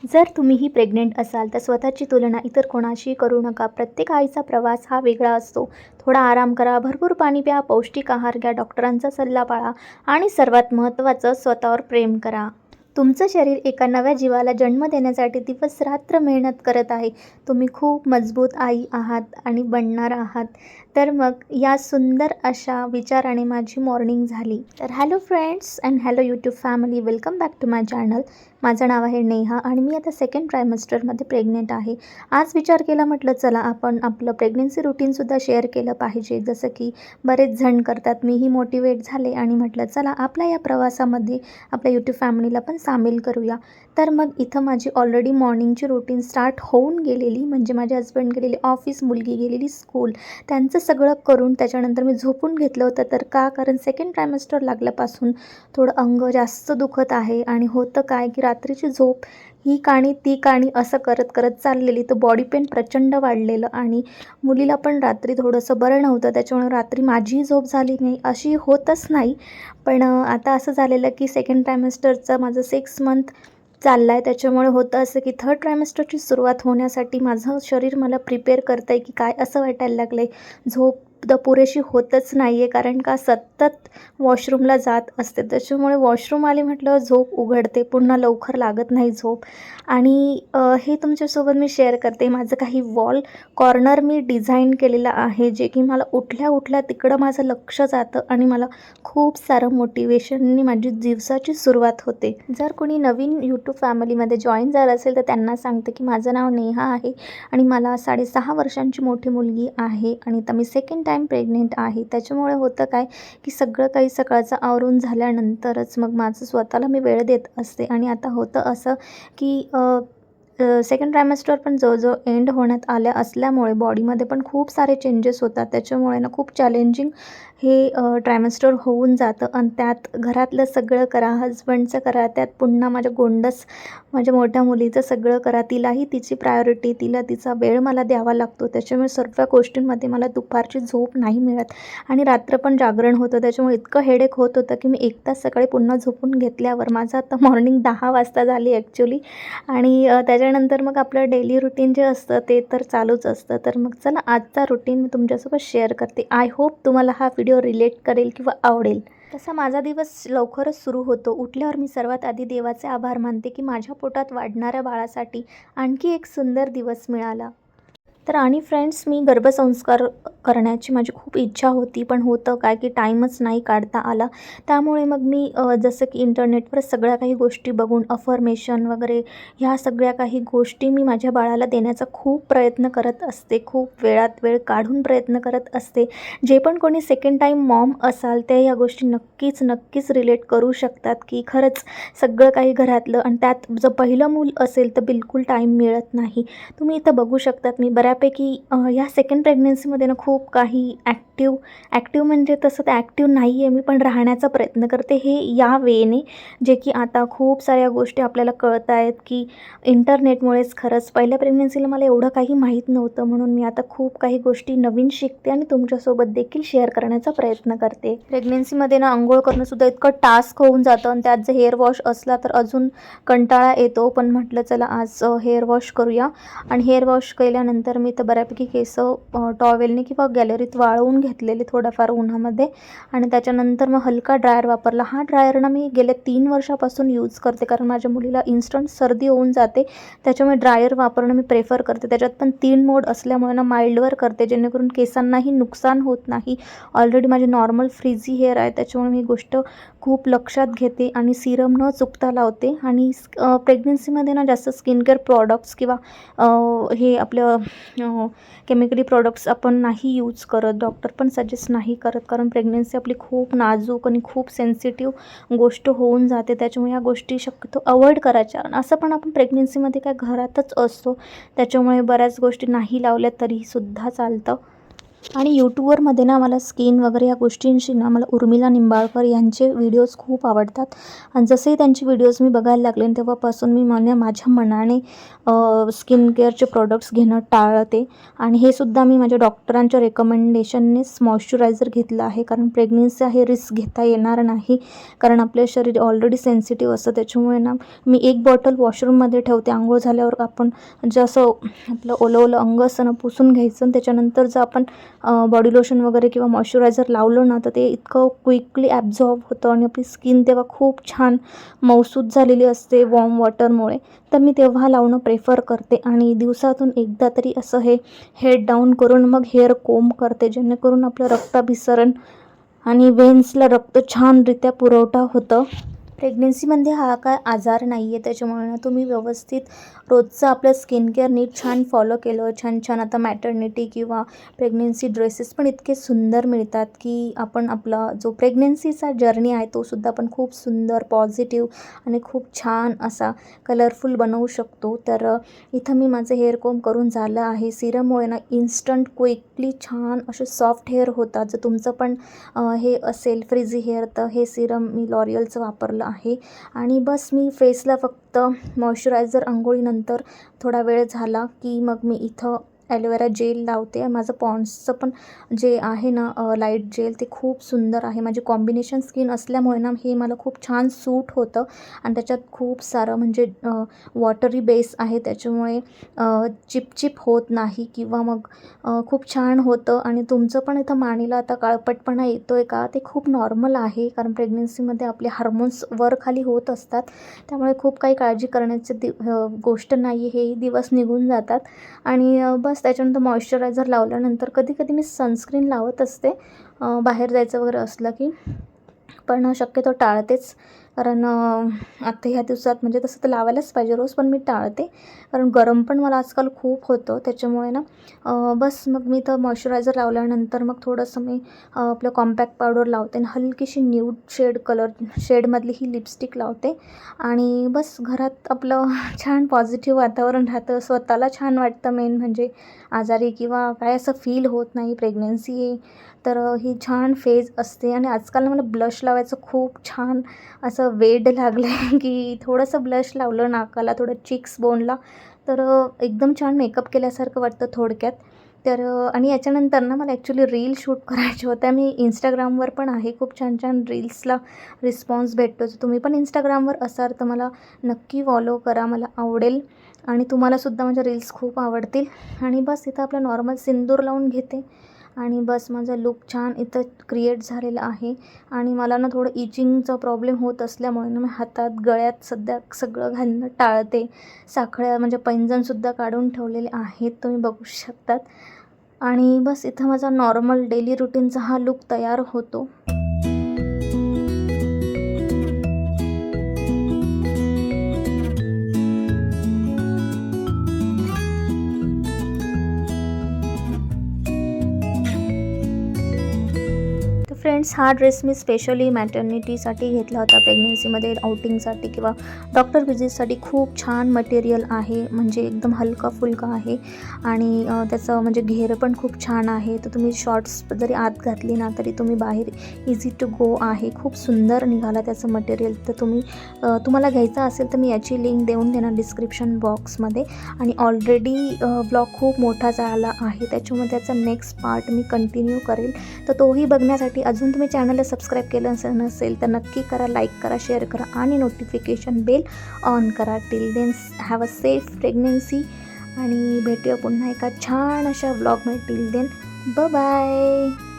जर तुम्हीही प्रेग्नेंट असाल तर स्वतःची तुलना इतर कोणाशी करू नका. प्रत्येक आईचा प्रवास हा वेगळा असतो. थोडा आराम करा, भरपूर पाणी प्या, पौष्टिक आहार घ्या, डॉक्टरांचा सल्ला पाळा आणि सर्वात महत्त्वाचं स्वतःवर प्रेम करा. तुमचं शरीर एका नव्या जीवाला जन्म देण्यासाठी दिवस-रात्र मेहनत करत आहे. तुम्ही खूप मजबूत आई आहात आणि बनणार आहात. तर मग या सुंदर अशा विचाराने माझी मॉर्निंग झाली. तर hello friends and hello YouTube family, welcome back to my channel. माझं नाव आहे नेहा आणि मी आता सेकंड ट्रायमेस्टरमध्ये प्रेग्नेंट आहे. आज विचार केला, म्हटलं चला आपण आपलं प्रेग्नन्सी रुटीनसुद्धा शेअर केलं पाहिजे. जसं की बरेच जण करतात, मीही मोटिवेट झाले आणि म्हटलं चला आपल्या या प्रवासामध्ये आपल्या यूट्यूब फॅमिलीला पण सामील करूया. तर मग इथं माझी ऑलरेडी मॉर्निंगची रुटीन स्टार्ट होऊन गेलेली, म्हणजे माझे हस्बंड गेलेले ऑफिस, मुलगी गेलेली स्कूल. त्यांचं सगळं करून त्याच्यानंतर मी झोपून घेतलं होतं. तर कारण सेकंड ट्रायमेस्टर लागल्यापासून थोडं अंग जास्त दुखत आहे आणि होतं काय की रात्रीची झोप ही काणी ती काणी असं करत करत चाललेली, तर बॉडी पेन प्रचंड वाढलेलं आणि मुलीला पण रात्री थोडंसं बरं नव्हतं. त्याच्यामुळे रात्री माझीही झोप झाली नाही, अशी होतच नाही. पण आता असं झालेलं की सेकंड ट्रायमेस्टरचं माझं 6 मंथ चाललं आहे. त्याच्यामुळे होतं असं की थर्ड ट्रायमेस्टरची सुरुवात होण्यासाठी माझं शरीर मला प्रिपेअर करतं आहे की काय, असं वाटायला लागलं आहे. झोप तर पुरेशी होतच नाही आहे, कारण का सतत वॉशरूमला जात असते. त्याच्यामुळे वॉशरूम आली म्हटलं झोप उघडते, पुन्हा लवकर लागत नाही झोप. आणि हे तुमच्यासोबत मी शेअर करते. माझं काही वॉल कॉर्नर मी डिझाईन केलेलं आहे, जे की मला उठल्या उठल्या तिकडं माझं लक्ष जातं आणि मला खूप सारं मोटिवेशननी माझी दिवसाची सुरुवात होते. जर कोणी नवीन यूट्यूब फॅमिलीमध्ये जॉईन झालं असेल तर त्यांना सांगते की माझं नाव नेहा आहे आणि मला 6.5 वर्षांची मोठी मुलगी आहे आणि आता मी सेकंड टाईम प्रेग्नेंट आहे. त्याच्यामुळे होतं काय की सगळं काही सकाळचं आवरून झाल्यानंतरच मग माझं स्वतःला मी वेळ देत असते. आणि आता होतं असं की सेकंड ट्रायमेस्टर पण जवळजवळ एंड होण्यात आल्या असल्यामुळे बॉडीमध्ये पण खूप सारे चेंजेस होतात. त्याच्यामुळे ना खूप चॅलेंजिंग हे ट्रायमेस्टर होऊन जातं आणि त्यात घरातलं सगळं करा, हजबंडचं करा, त्यात पुन्हा माझ्या गोंडस माझ्या मोठ्या मुलीचं सगळं करा. तिलाही तिची प्रायोरिटी, तिला तिचा वेळ मला द्यावा लागतो. त्याच्यामुळे सर्व गोष्टींमध्ये मला दुपारची झोप नाही मिळत आणि रात्र पण जागरण होतं. त्याच्यामुळे इतकं हेडेक होत होतं की मी 1 तास सकाळी पुन्हा झोपून घेतल्यावर माझं आता मॉर्निंग 10 वाजता झाली ॲक्च्युली. आणि त्याच्यानंतर मग आपलं डेली रुटीन जे असतं ते तर चालूच असतं. तर मग चला आजचा रुटीन मी तुमच्यासोबत शेअर करते. आय होप तुम्हाला हा व्हिडिओ रिलेट करेल किंवा आवडेल. तसा माझा दिवस लवकरच सुरू होतो. उठल्यावर मी सर्वात आधी देवाचे आभार मानते की माझ्या पोटात वाढणाऱ्या बाळासाठी आणखी एक सुंदर दिवस मिळाला. तर आणि फ्रेंड्स, मी गर्भसंस्कार करण्याची माझी खूप इच्छा होती, पण होतं काय की टाईमच नाही काढता आला. त्यामुळे मग मी जसं की इंटरनेटवर सगळ्या काही गोष्टी बघून अफर्मेशन वगैरे ह्या सगळ्या काही गोष्टी मी माझ्या बाळाला देण्याचा खूप प्रयत्न करत असते. खूप वेळात वेळ काढून प्रयत्न करत असते. जे पण कोणी सेकंड टाईम मॉम असाल ते ह्या गोष्टी नक्कीच रिलेट करू शकतात की खरंच सगळं काही घरातलं आणि त्यात जर पहिलं मूल असेल तर बिलकुल टाईम मिळत नाही. तुम्ही इथं बघू शकतात मी बऱ्यापैकी ह्या सेकंड प्रेग्नन्सीमध्ये ना खूप काही ॲक्टिव्ह म्हणजे तसं तर ॲक्टिव्ह नाही आहे मी, पण राहण्याचा प्रयत्न करते हे या वेने, जे की आता खूप साऱ्या गोष्टी आपल्याला कळत आहेत की इंटरनेटमुळेच. खरंच पहिल्या प्रेग्नन्सीला मला एवढं काही माहीत नव्हतं, म्हणून मी आता खूप काही गोष्टी नवीन शिकते आणि तुमच्यासोबत देखील शेअर करण्याचा प्रयत्न करते. प्रेग्नन्सीमध्ये ना अंघोळ करणंसुद्धा इतकं टास्क होऊन जातं आणि त्यात जर हेअर वॉश असला तर अजून कंटाळा येतो. पण म्हटलं चला आज हेअर वॉश करूया. आणि हेअर वॉश केल्यानंतर मी तर बऱ्यापैकी केस टॉवेलने किंवा गॅलरीत वाळवून घेतलेले थोड्याफार उन्हामध्ये आणि त्याच्यानंतर मग हलका ड्रायर वापरला. हा ड्रायर ना मी गेल्या 3 वर्षापासून यूज करते, कारण माझ्या मुलीला इन्स्टंट सर्दी होऊन जाते. त्याच्यामुळे ड्रायर वापरणं मी प्रेफर करते. त्याच्यात पण 3 मोड असल्यामुळे ना माइल्डवर करते, जेणेकरून केसांनाही नुकसान होत नाही. ऑलरेडी माझी नॉर्मल फ्रीझी हेअर आहे, त्याच्यामुळे मी गोष्ट खूप लक्षात घेते आणि सिरम न चुकता लावते. आणि प्रेग्नन्सीमध्ये ना जास्त स्किन केअर प्रॉडक्ट्स किंवा हे आपलं केमिकली प्रॉडक्ट्स आपण नाही यूज करत. डॉक्टर पण सजेस्ट नाही करत, कारण प्रेग्नन्सी आपली खूप नाजूक आणि खूप सेन्सिटिव्ह गोष्ट होऊन जाते. त्याच्यामुळे ह्या गोष्टी शक्यतो अवॉइड करायच्या. असं पण आपण प्रेग्नन्सीमध्ये काय घरातच असतो, त्याच्यामुळे बऱ्याच गोष्टी नाही लावल्या तरीसुद्धा चालतं. आणि यूट्यूबवरमध्ये ना मला स्किन वगैरे या गोष्टींशी ना मला उर्मिला निंबाळकर यांचे व्हिडिओज खूप आवडतात आणि जसेही त्यांचे व्हिडिओज मी बघायला लागले तेव्हापासून मी माझ्या मनाने स्किन केअरचे प्रोडक्ट्स घेणं टाळते. आणि हे सुद्धा मी माझ्या डॉक्टरांच्या रेकमेंडेशननेच मॉइश्चरायझर घेतलं आहे, कारण प्रेग्नन्सी आहे रिस्क घेता येणार नाही, कारण आपलं शरीर ऑलरेडी सेन्सिटिव्ह असतं. त्याच्यामुळे ना मी एक बॉटल वॉशरूममध्ये ठेवते. आंघोळ झाल्यावर आपण जसं आपलं ओलं ओलं अंग असतं ना पुसून घ्यायचं, त्याच्यानंतर जर आपण बॉडी लोशन वगैरे किंवा मॉइश्चरायझर लावलं ना तर ते इतकं क्विकली ॲब्झॉर्ब होतं आणि आपली स्किन तेव्हा खूप छान मऊसूत झालेली असते वॉर्म वॉटरमुळे. तर मी तेव्हा लावणं प्रेफर करते आणि दिवसातून एकदा तरी असं हे हेड डाऊन करून मग हेअर कोंब करते, जेणेकरून आपलं रक्ताभिसरण आणि वेन्सला रक्त छानरित्या पुरवठा होतं. प्रेग्नेन्सीमध्ये हा काय आजार नाही आहे, त्याच्यामुळे ना तुम्ही व्यवस्थित रोजचं आपलं स्किन केअर नीट छान फॉलो केलं, छान आता मॅटर्निटी किंवा प्रेग्नेन्सी ड्रेसेस पण इतके सुंदर मिळतात की आपण आपला जो प्रेग्नेन्सीचा जर्नी आहे तो सुद्धा आपण खूप सुंदर पॉझिटिव्ह आणि खूप छान असा कलरफुल बनवू शकतो. तर इथं मी माझं हेअर कोम करून झालं आहे. सिरममुळे ना इन्स्टंट क्विकली छान असे सॉफ्ट हेअर होतात. जर तुमचं पण हे असेल फ्रिझी हेअर तर हे सिरम मी लॉरियलचं वापरलं आहे. आणि बस मी फेसला फक्त मॉइश्चरायझर अंघोळीनंतर थोडा वेळ झाला की मग मी इथं ॲलोवेरा जेल लावते. माझं पॉन्ड्सचं पण जे आहे ना लाईट जेल ते खूप सुंदर आहे. माझी कॉम्बिनेशन स्किन असल्यामुळे ना हे मला खूप छान सूट होतं आणि त्याच्यात खूप सारं म्हणजे वॉटरी बेस आहे, त्याच्यामुळे चिपचिप होत नाही किंवा मग खूप छान होतं. आणि तुमचं पण इथं मानेला आता काळपटपणा येतो आहे का, ते खूप नॉर्मल आहे, कारण प्रेग्नन्सीमध्ये आपले हार्मोन्स वर खाली होत असतात, त्यामुळे खूप काही काळजी करण्याची गोष्ट नाही. हेही दिवस निघून जातात. आणि बस त्याच्यानंतर मॉइश्चरायझर लावल्यानंतर कधी मी सनस्क्रीन लावत असते बाहेर जायचं वगैरे असलं की, पण शक्यतो टाळतेच, कारण आता ह्या दिवसात म्हणजे तसं तर लावायलाच पाहिजे रोज, पण मी टाळते कारण गरम पण मला आजकाल खूप होतं. त्याच्यामुळे ना बस मग मी तर मॉइश्चरायझर लावल्यानंतर मग थोडंसं मी आपलं कॉम्पॅक्ट पावडर लावते आणि हलकीशी न्यूड शेडमधली ही लिपस्टिक लावते आणि बस घरात आपलं छान पॉझिटिव्ह वातावरण राहतं. स्वतःला छान वाटतं, मेन म्हणजे आजारी किंवा काय असं फील होत नाही. प्रेग्नन्सी तर ही छान फेज असते. आणि आजकाल मला ब्लश लावायचं खूप छान असं वेड लागलं आहे की थोडंसं ब्लश लावलं नाकाला, थोडं चिक्स बोनला, तर एकदम छान मेकअप केल्यासारखं वाटतं थोडक्यात. तर आणि याच्यानंतर ना मला ॲक्च्युली रील शूट करायच्या होत्या. मी इंस्टाग्रामवर पण आहे, खूप छान रील्सला रिस्पॉन्स भेटतो. जर तुम्ही पण इंस्टाग्रामवर असाल तर मला नक्की फॉलो करा, मला आवडेल आणि तुम्हालासुद्धा माझ्या रील्स खूप आवडतील. आणि बस इथं आपलं नॉर्मल सिंदूर लावून घेते आणि बस माझा लुक छान इथं क्रिएट झालेला आहे. आणि मला ना थोडं इचिंगचा प्रॉब्लेम होत असल्यामुळे ना मी हातात गळ्यात सध्या सगळं घालणं टाळते. साखळ्या म्हणजे पैंजणसुद्धा काढून ठेवलेले आहेत, तुम्ही बघू शकतात. आणि बस इथं माझा नॉर्मल डेली रुटीनचा हा लुक तयार होतो. फ्रेंड्स, हा ड्रेस मी स्पेशली मॅटर्निटीसाठी घेतला होता, प्रेग्नेन्सीमध्ये आउटिंगसाठी किंवा डॉक्टर व्हिजिटसाठी. खूप छान मटेरियल आहे, म्हणजे एकदम हलका फुलका आहे आणि त्याचं म्हणजे घेर पण खूप छान आहे. तर तुम्ही शॉर्ट्स जरी आत घातली ना तरी तुम्ही बाहेर इझी टू गो आहे. खूप सुंदर निघाला त्याचं मटेरियल. तर तुम्हाला घ्यायचं असेल तर मी याची लिंक देऊन देणार डिस्क्रिप्शन बॉक्समध्ये. आणि ऑलरेडी ब्लॉग खूप मोठा झाला आहे, त्याच्यामुळे त्याचा नेक्स्ट पार्ट मी कंटिन्यू करेल. तर तोही बघण्यासाठी अजून तुम्ही चॅनलला सबस्क्राईब केलं नसेल तर नक्की करा, लाईक करा, शेअर करा आणि नोटिफिकेशन बेल ऑन करा. Till then have a safe pregnancy आणि भेटूया पुन्हा एका छान अशा व्लॉगमध्ये. Till then bye.